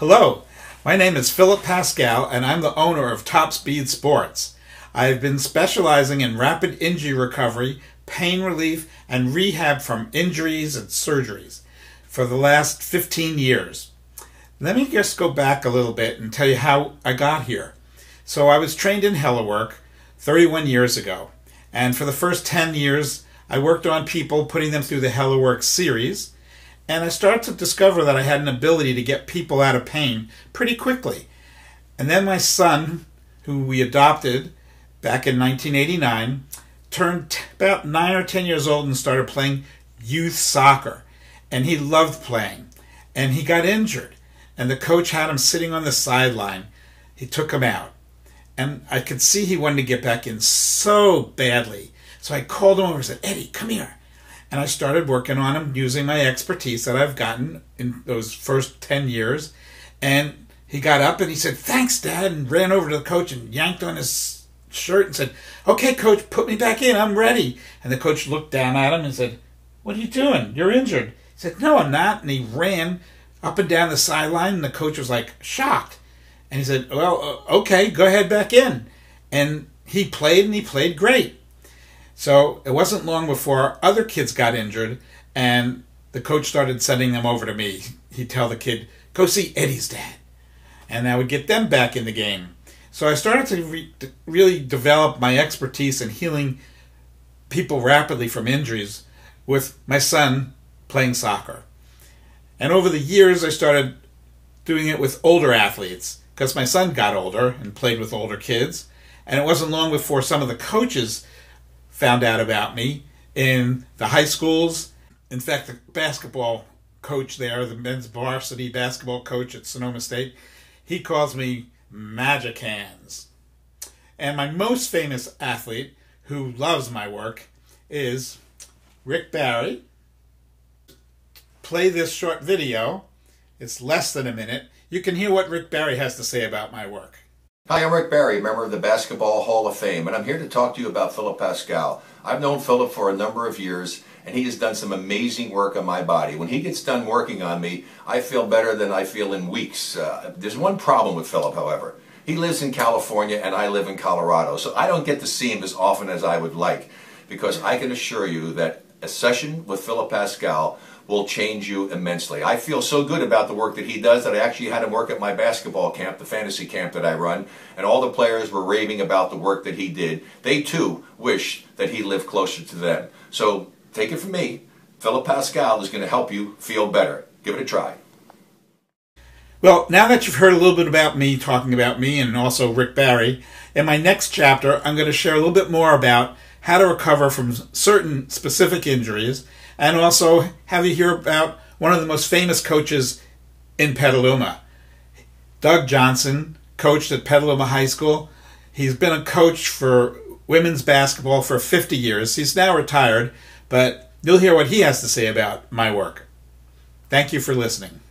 Hello, my name is Philip Pascal and I'm the owner of Top Speed Sports. I have been specializing in rapid injury recovery, pain relief, and rehab from injuries and surgeries for the last 15 years. Let me just go back a little bit and tell you how I got here. So I was trained in Helawork 31 years ago, and for the first 10 years I worked on people, putting them through the Helawork series. And I started to discover that I had an ability to get people out of pain pretty quickly. And then my son, who we adopted back in 1989, turned about 9 or 10 years old and started playing youth soccer. And he loved playing. And he got injured. And the coach had him sitting on the sideline. He took him out. And I could see he wanted to get back in so badly. So I called him over and said, "Eddie, come here." And I started working on him using my expertise that I've gotten in those first 10 years. And he got up and he said, "Thanks, Dad," and ran over to the coach and yanked on his shirt and said, "Okay, coach, put me back in. I'm ready." And the coach looked down at him and said, "What are you doing? You're injured." He said, "No, I'm not." And he ran up and down the sideline, and the coach was like shocked. And he said, "Well, okay, go ahead back in." And he played, and he played great. So it wasn't long before other kids got injured, and the coach started sending them over to me. He'd tell the kid, "Go see Eddie's dad." And I would get them back in the game. So I started to really develop my expertise in healing people rapidly from injuries with my son playing soccer. And over the years, I started doing it with older athletes because my son got older and played with older kids. And it wasn't long before some of the coaches found out about me in the high schools. In fact, the basketball coach there, the men's varsity basketball coach at Sonoma State, he calls me Magic Hands. And my most famous athlete who loves my work is Rick Barry. Play this short video. It's less than a minute. You can hear what Rick Barry has to say about my work. Hi, I'm Rick Barry, member of the Basketball Hall of Fame, and I'm here to talk to you about Philip Pascal. I've known Philip for a number of years, and he has done some amazing work on my body. When he gets done working on me, I feel better than I feel in weeks. There's one problem with Philip, however. He lives in California, and I live in Colorado, so I don't get to see him as often as I would like, because I can assure you that a session with Philip Pascal will change you immensely. I feel so good about the work that he does that I actually had him work at my basketball camp, the fantasy camp that I run, and all the players were raving about the work that he did. They too wish that he lived closer to them. So take it from me, Philip Pascal is going to help you feel better. Give it a try. Well, now that you've heard a little bit about me, talking about me and also Rick Barry, in my next chapter I'm going to share a little bit more about how to recover from certain specific injuries, and also have you hear about one of the most famous coaches in Petaluma. Doug Johnson coached at Petaluma High School. He's been a coach for women's basketball for 50 years. He's now retired, but you'll hear what he has to say about my work. Thank you for listening.